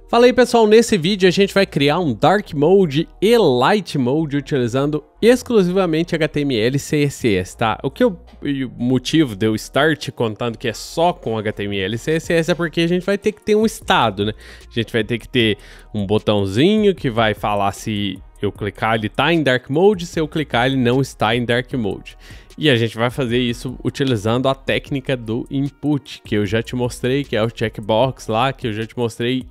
Fala aí pessoal, nesse vídeo a gente vai criar um Dark Mode e Light Mode utilizando exclusivamente HTML e CSS, tá? O motivo de eu estar te contando que é só com HTML e CSS é porque a gente vai ter que ter um estado, né? A gente vai ter que ter um botãozinho que vai falar se eu clicar ele tá em Dark Mode, se eu clicar ele não está em Dark Mode. E a gente vai fazer isso utilizando a técnica do input, que eu já te mostrei, que é o checkbox lá, que eu já te mostrei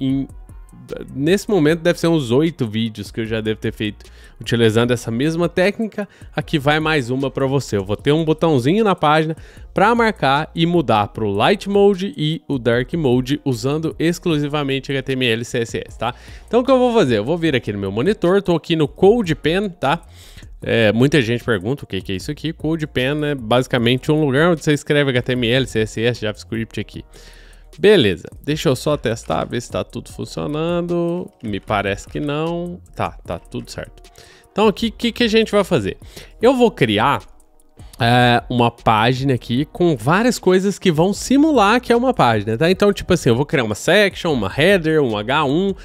nesse momento deve ser uns 8 vídeos que eu já devo ter feito utilizando essa mesma técnica. Aqui vai mais uma para você. Eu vou ter um botãozinho na página para marcar e mudar para o Light Mode e o Dark Mode usando exclusivamente HTML e CSS, tá? Então o que eu vou fazer? Eu vou vir aqui no meu monitor, tô aqui no CodePen, tá? Muita gente pergunta o que é isso aqui. CodePen é basicamente um lugar onde você escreve HTML, CSS, JavaScript aqui. Beleza, deixa eu só testar, ver se tá tudo funcionando. Me parece que não. Tá tudo certo. Então aqui, o que a gente vai fazer? Eu vou criar uma página aqui com várias coisas que vão simular que é uma página, tá? Então, tipo assim, eu vou criar uma section, uma header, um H1,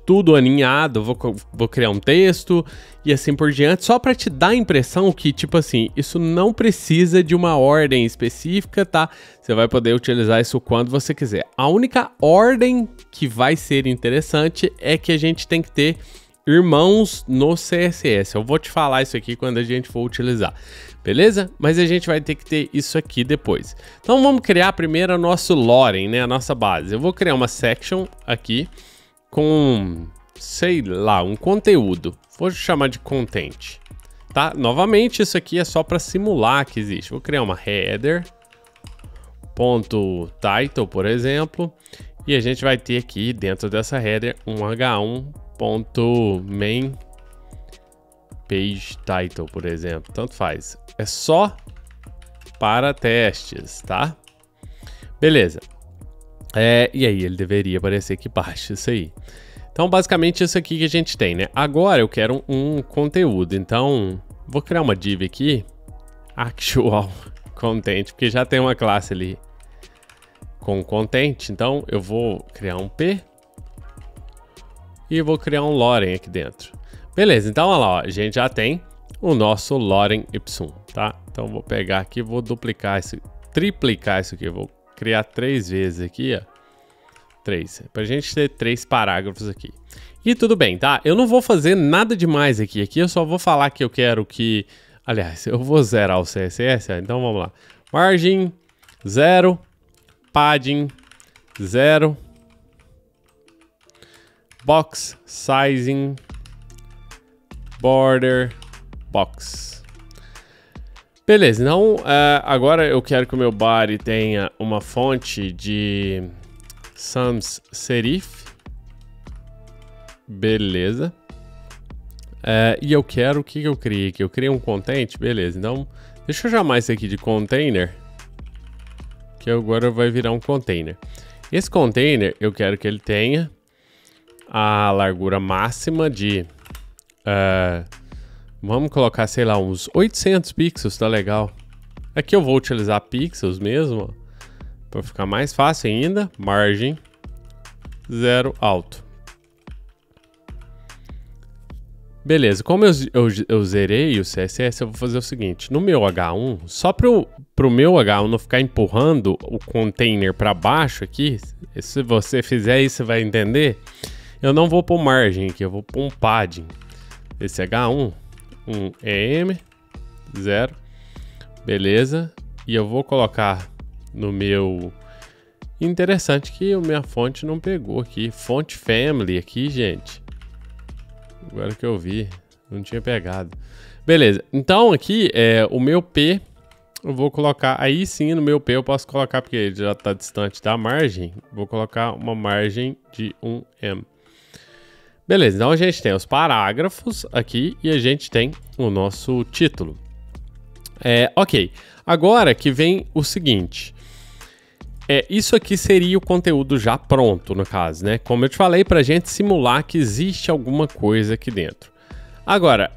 tudo alinhado, vou criar um texto e assim por diante, só para te dar a impressão que, tipo assim, isso não precisa de uma ordem específica, tá? Você vai poder utilizar isso quando você quiser. A única ordem que vai ser interessante é que a gente tem que ter irmãos no CSS. Eu vou te falar isso aqui quando a gente for utilizar, beleza? Mas a gente vai ter que ter isso aqui depois. Então vamos criar primeiro o nosso Loren, né? A nossa base. Eu vou criar uma section aqui com, sei lá, um conteúdo. Vou chamar de content, tá? Novamente, isso aqui é só para simular que existe. Vou criar uma header, ponto title, por exemplo, e a gente vai ter aqui dentro dessa header um H1 ponto main page title, por exemplo, tanto faz. É só para testes, tá? Beleza. E aí, ele deveria aparecer aqui embaixo, isso aí. Então, basicamente, isso aqui que a gente tem, né? Agora, eu quero um conteúdo. Então, vou criar uma div aqui, actual content, porque já tem uma classe ali com content. Então, eu vou criar um P e vou criar um Loren aqui dentro. Beleza, então, olha lá, ó, a gente já tem o nosso Loren Ipsum, tá? Então, vou pegar aqui, vou duplicar isso, triplicar isso aqui, vou criar 3 vezes aqui, ó. 3, pra gente ter 3 parágrafos aqui. E tudo bem, tá? Eu não vou fazer nada demais aqui. Aqui eu só vou falar que eu quero que... Aliás, eu vou zerar o CSS, então vamos lá. Margin 0, padding 0, box sizing, border box. Beleza, então agora eu quero que o meu body tenha uma fonte de sans serif. Beleza. E eu quero, o que eu criei aqui? Eu criei um content, beleza. Então, deixa eu chamar isso aqui de container, que agora vai virar um container. Esse container, eu quero que ele tenha a largura máxima de... vamos colocar, sei lá, uns 800 pixels, tá legal. Aqui eu vou utilizar pixels mesmo, para ficar mais fácil ainda. Margem 0 alto. Beleza, como eu zerei o CSS, eu vou fazer o seguinte. No meu H1, só pro meu H1 não ficar empurrando o container para baixo aqui, se você fizer isso, você vai entender. Eu não vou pôr margem aqui, eu vou pôr um padding. Esse H1, um EM 0. Beleza. E eu vou colocar no meu... Interessante que a minha fonte não pegou aqui. Font family aqui, gente. Agora que eu vi, não tinha pegado. Beleza. Então aqui o meu P, eu vou colocar... Aí sim, no meu P eu posso colocar, porque ele já está distante da margem. Vou colocar uma margem de 1M. Beleza, então a gente tem os parágrafos aqui e a gente tem o nosso título. Ok, agora que vem o seguinte. Isso aqui seria o conteúdo já pronto, no caso, né? Como eu te falei, para a gente simular que existe alguma coisa aqui dentro. Agora,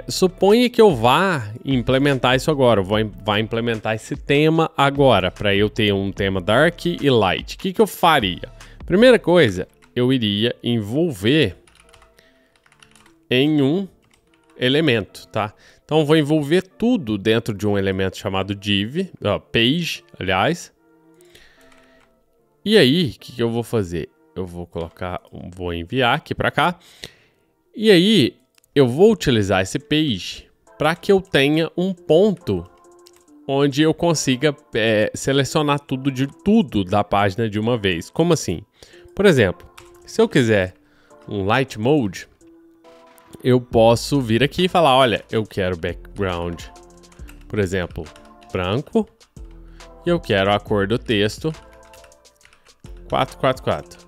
suponha que eu vá implementar isso agora. Eu vou implementar esse tema agora, para eu ter um tema Dark e Light. O que eu faria? Primeira coisa, eu iria envolver em um elemento, tá? Então, eu vou envolver tudo dentro de um elemento chamado div, page, aliás. E aí, o que eu vou fazer? Eu vou colocar, vou enviar aqui para cá. E aí, eu vou utilizar esse page para que eu tenha um ponto onde eu consiga selecionar tudo da página de uma vez. Como assim? Por exemplo, se eu quiser um light mode, eu posso vir aqui e falar, olha, eu quero background, por exemplo, branco, e eu quero a cor do texto 444.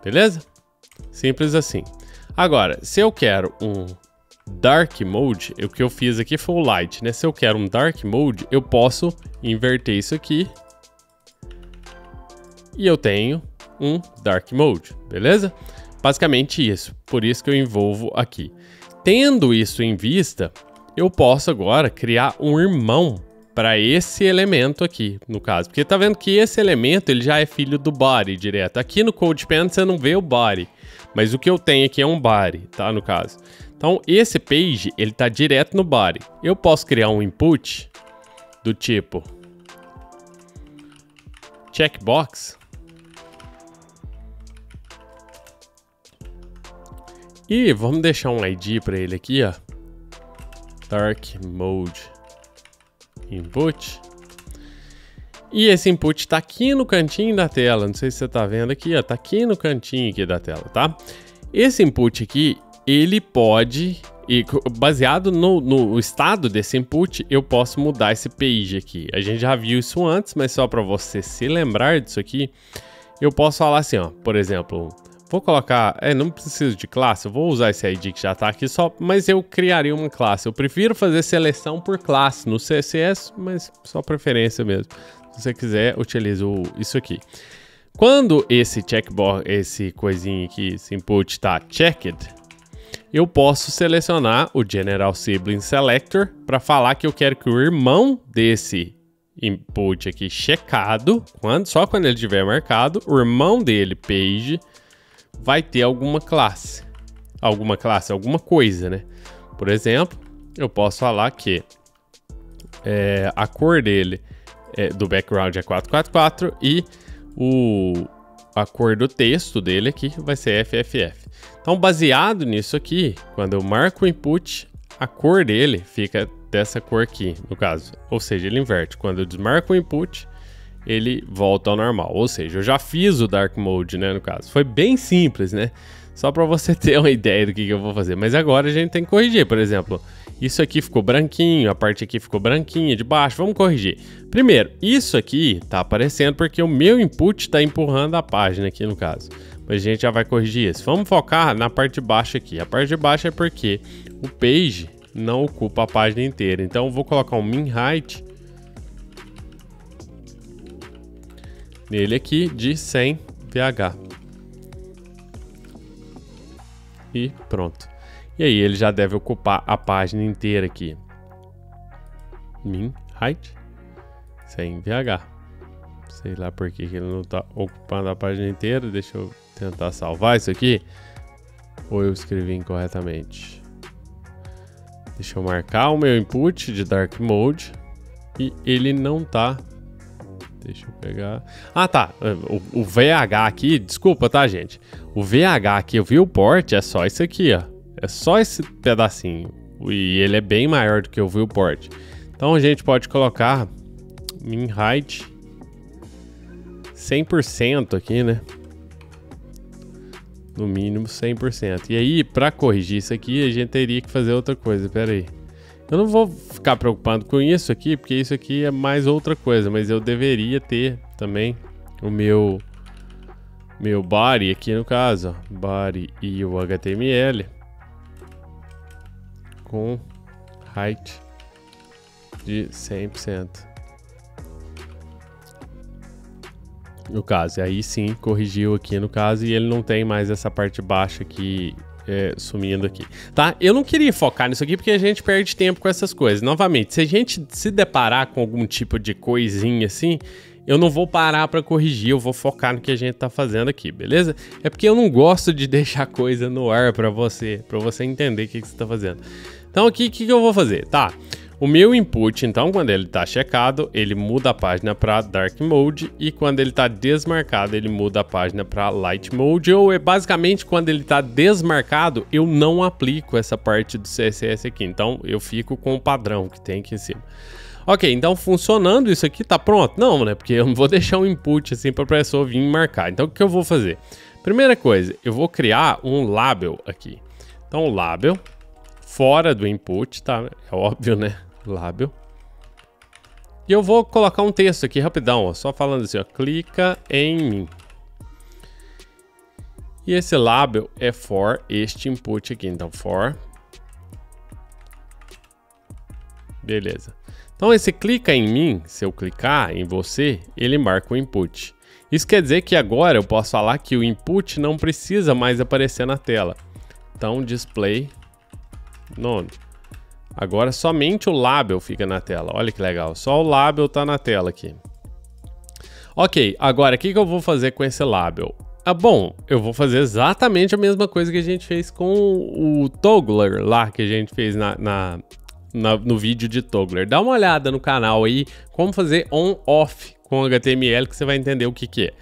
Beleza? Simples assim. Agora, se eu quero um dark mode, o que eu fiz aqui foi o light, né? Se eu quero um dark mode, eu posso inverter isso aqui e eu tenho um dark mode, beleza? Basicamente isso, por isso que eu envolvo aqui. Tendo isso em vista, eu posso agora criar um irmão para esse elemento aqui, no caso. Porque tá vendo que esse elemento ele já é filho do body direto. Aqui no CodePen você não vê o body, mas o que eu tenho aqui é um body, tá? No caso. Então esse page ele tá direto no body. Eu posso criar um input do tipo checkbox. E vamos deixar um ID para ele aqui, ó. Dark Mode Input. E esse input está aqui no cantinho da tela. Não sei se você está vendo aqui, ó. Tá aqui no cantinho aqui da tela, tá? Esse input aqui, ele pode... E baseado no estado desse input, eu posso mudar esse page aqui. A gente já viu isso antes, mas só para você se lembrar disso aqui, eu posso falar assim, ó. Por exemplo... Vou colocar, não preciso de classe, eu vou usar esse ID que já tá aqui só, mas eu criaria uma classe. Eu prefiro fazer seleção por classe no CSS, mas só preferência mesmo. Se você quiser, utilize isso aqui. Quando esse checkbox, esse coisinho aqui, esse input tá checked, eu posso selecionar o General Sibling Selector para falar que eu quero que o irmão desse input aqui checado, só quando ele estiver marcado, o irmão dele, page, vai ter alguma classe, alguma coisa, né? Por exemplo, eu posso falar que a cor dele do background é 444 e a cor do texto dele aqui vai ser FFF. Então, baseado nisso aqui, quando eu marco o input, a cor dele fica dessa cor aqui, no caso. Ou seja, ele inverte. Quando eu desmarco o input, ele volta ao normal. Ou seja, eu já fiz o Dark Mode, né, no caso. Foi bem simples, né? Só para você ter uma ideia do que eu vou fazer. Mas agora a gente tem que corrigir. Por exemplo, isso aqui ficou branquinho, a parte aqui ficou branquinha de baixo. Vamos corrigir. Primeiro, isso aqui tá aparecendo porque o meu input tá empurrando a página aqui, no caso. Mas a gente já vai corrigir isso. Vamos focar na parte de baixo aqui. A parte de baixo é porque o page não ocupa a página inteira. Então eu vou colocar um min height nele aqui de 100 VH. E pronto. E aí ele já deve ocupar a página inteira aqui. Min height 100 VH. Sei lá por que ele não está ocupando a página inteira. Deixa eu tentar salvar isso aqui. Ou eu escrevi incorretamente. Deixa eu marcar o meu input de Dark Mode. E ele não tá. Deixa eu pegar. Ah, tá. O VH aqui, desculpa, tá, gente? O VH aqui, o viewport, é só isso aqui, ó. É só esse pedacinho. E ele é bem maior do que o viewport. Então a gente pode colocar min height 100% aqui, né? No mínimo 100%. E aí, para corrigir isso aqui, a gente teria que fazer outra coisa. Pera aí. Eu não vou ficar preocupado com isso aqui, porque isso aqui é mais outra coisa, mas eu deveria ter também o meu body aqui no caso, ó, body e o HTML com height de 100%. No caso, aí sim corrigiu aqui no caso e ele não tem mais essa parte baixa aqui sumindo aqui, tá? Eu não queria focar nisso aqui porque a gente perde tempo com essas coisas. Novamente, se a gente se deparar com algum tipo de coisinha assim, eu não vou parar para corrigir, eu vou focar no que a gente tá fazendo aqui, beleza? É porque eu não gosto de deixar coisa no ar para você entender o que você tá fazendo. Então aqui, o que eu vou fazer? Tá, o meu input, então, quando ele tá checado, ele muda a página para Dark Mode, e quando ele tá desmarcado, ele muda a página para Light Mode, ou é basicamente quando ele tá desmarcado, eu não aplico essa parte do CSS aqui, então eu fico com o padrão que tem aqui em cima. Ok, então funcionando isso aqui, tá pronto? Não, né? Porque eu não vou deixar um input assim para a pessoa vir marcar. Então o que eu vou fazer? Primeira coisa, eu vou criar um label aqui. Então o label, fora do input, tá? É óbvio, né? Label. E eu vou colocar um texto aqui rapidão, ó, só falando assim, ó, clica em mim. E esse label é for este input aqui, então for. Beleza. Então esse clica em mim, se eu clicar em você, ele marca o input. Isso quer dizer que agora eu posso falar que o input não precisa mais aparecer na tela. Então display none. Agora somente o label fica na tela. Olha que legal, só o label tá na tela aqui. Ok, agora o que eu vou fazer com esse label? Bom, eu vou fazer exatamente a mesma coisa que a gente fez com o toggler lá, que a gente fez no vídeo de toggler. Dá uma olhada no canal aí, como fazer on-off com HTML, que você vai entender o que é.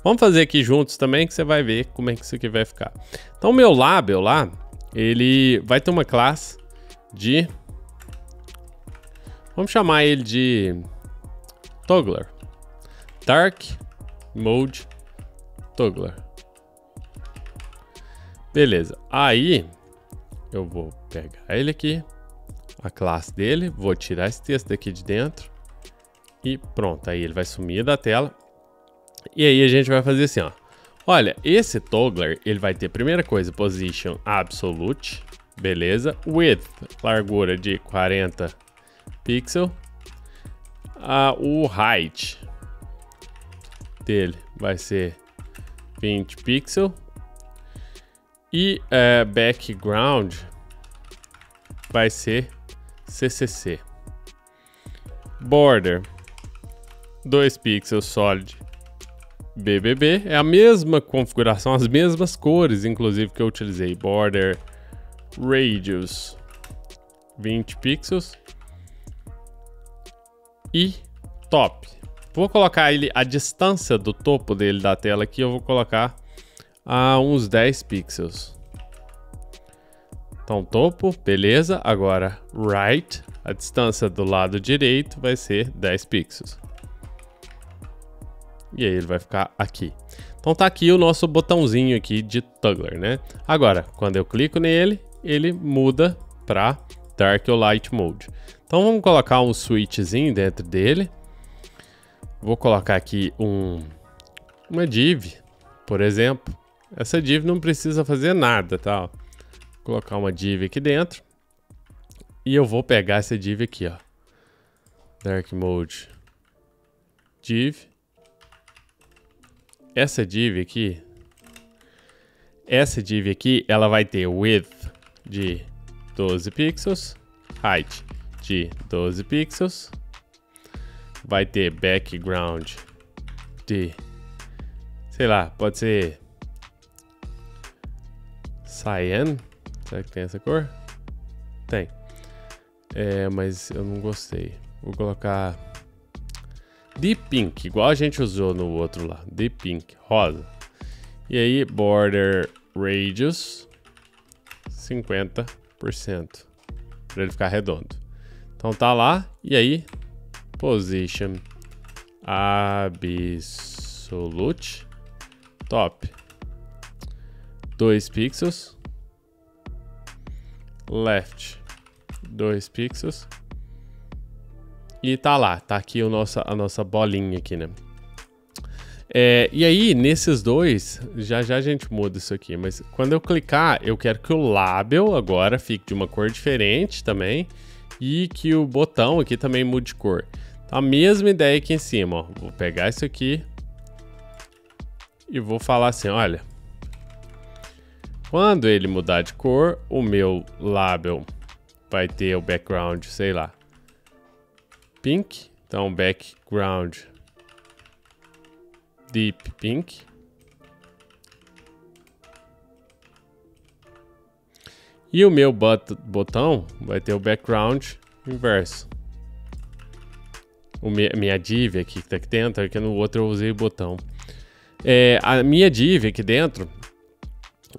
Vamos fazer aqui juntos também, que você vai ver como é que isso aqui vai ficar. Então o meu label lá, ele vai ter uma classe de... Vamos chamar ele de toggler. Dark Mode Toggler. Beleza. Aí eu vou pegar ele aqui, a classe dele, vou tirar esse texto daqui de dentro e pronto. Aí ele vai sumir da tela. E aí a gente vai fazer assim, ó. Olha, esse toggler, ele vai ter, primeira coisa, position absolute, beleza, width, largura de 40 pixels, o height dele vai ser 20 pixels e background vai ser CCC. Border 2 pixels solid BBB, é a mesma configuração, as mesmas cores, inclusive, que eu utilizei. Border radius 20 pixels e top. Vou colocar ele, a distância do topo dele da tela aqui, eu vou colocar a uns 10 pixels. Então topo, beleza. Agora right, a distância do lado direito vai ser 10 pixels. E aí ele vai ficar aqui. Então tá aqui o nosso botãozinho aqui de toggler, né? Agora, quando eu clico nele, ele muda para Dark ou Light Mode. Então vamos colocar um switchzinho dentro dele. Vou colocar aqui uma div, por exemplo. Essa div não precisa fazer nada, tá? Vou colocar uma div aqui dentro. E eu vou pegar essa div aqui, ó. Dark Mode div. Essa div aqui, ela vai ter width de 12 pixels, height de 12 pixels, vai ter background de, sei lá, pode ser cyan, será que tem essa cor? Tem, mas eu não gostei, vou colocar Deep Pink, igual a gente usou no outro lá. Deep Pink, rosa. E aí, border radius 50%. Para ele ficar redondo. Então tá lá. E aí, position absolute top 2 pixels. Left 2 pixels. E tá lá, tá aqui a nossa bolinha aqui, né? E aí, nesses dois, já a gente muda isso aqui. Mas quando eu clicar, eu quero que o label agora fique de uma cor diferente também. E que o botão aqui também mude de cor. Então, a mesma ideia aqui em cima, ó. Vou pegar isso aqui. E vou falar assim, olha. Quando ele mudar de cor, o meu label vai ter o background, sei lá, pink. Então background deep pink. E o meu botão vai ter o background inverso. Minha div aqui que tá aqui dentro, aqui no outro eu usei o botão. A minha div aqui dentro,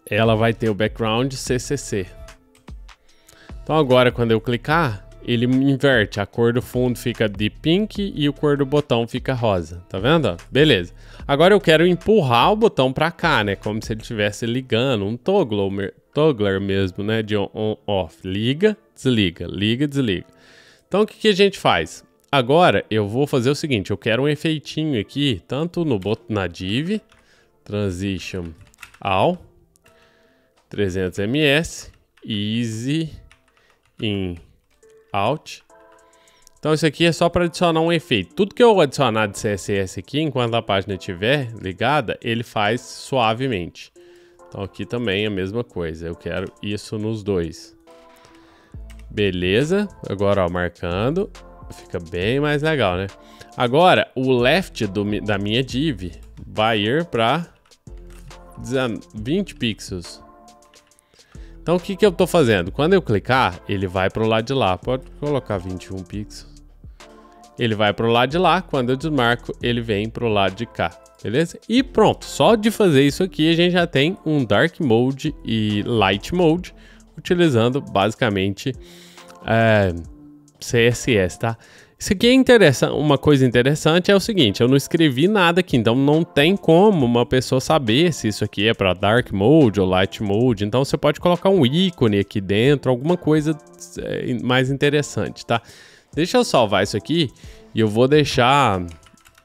ela vai ter o background CCC. Então agora quando eu clicar, ele inverte. A cor do fundo fica de pink e a cor do botão fica rosa. Tá vendo? Beleza. Agora eu quero empurrar o botão pra cá, né? Como se ele estivesse ligando, um toggler mesmo, né? De on-off. Liga, desliga, liga, desliga. Então o que a gente faz? Agora eu vou fazer o seguinte, eu quero um efeitinho aqui, tanto na div, transition all, 300 ms, easy in out. Então isso aqui é só para adicionar um efeito. Tudo que eu adicionar de CSS aqui, enquanto a página estiver ligada, ele faz suavemente. Então aqui também é a mesma coisa, eu quero isso nos dois. Beleza, agora ó, marcando. Fica bem mais legal, né? Agora, o left da minha div vai ir para 20 pixels. Então, o que eu tô fazendo? Quando eu clicar, ele vai para o lado de lá. Pode colocar 21 pixels. Ele vai para o lado de lá. Quando eu desmarco, ele vem para o lado de cá. Beleza? E pronto. Só de fazer isso aqui, a gente já tem um Dark Mode e Light Mode, utilizando basicamente CSS, tá? Isso aqui é interessante. Uma coisa interessante é o seguinte, eu não escrevi nada aqui, então não tem como uma pessoa saber se isso aqui é para Dark Mode ou Light Mode. Então você pode colocar um ícone aqui dentro, alguma coisa mais interessante, tá? Deixa eu salvar isso aqui e eu vou deixar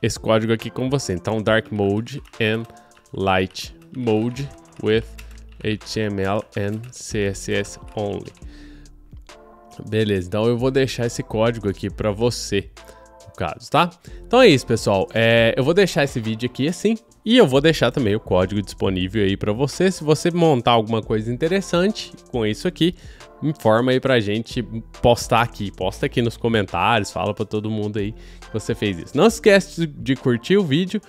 esse código aqui com você. Então Dark Mode and Light Mode with HTML and CSS only. Beleza, então eu vou deixar esse código aqui para você, no caso, tá? Então é isso, pessoal. Eu vou deixar esse vídeo aqui assim e eu vou deixar também o código disponível aí para você. Se você montar alguma coisa interessante com isso aqui, informa aí pra gente postar aqui. Posta aqui nos comentários, fala para todo mundo aí que você fez isso. Não se esquece de curtir o vídeo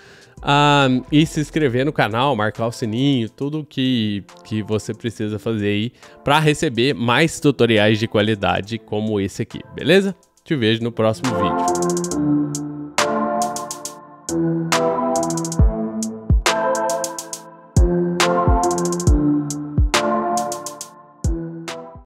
e se inscrever no canal, marcar o sininho, tudo que você precisa fazer aí para receber mais tutoriais de qualidade como esse aqui, beleza? Te vejo no próximo vídeo.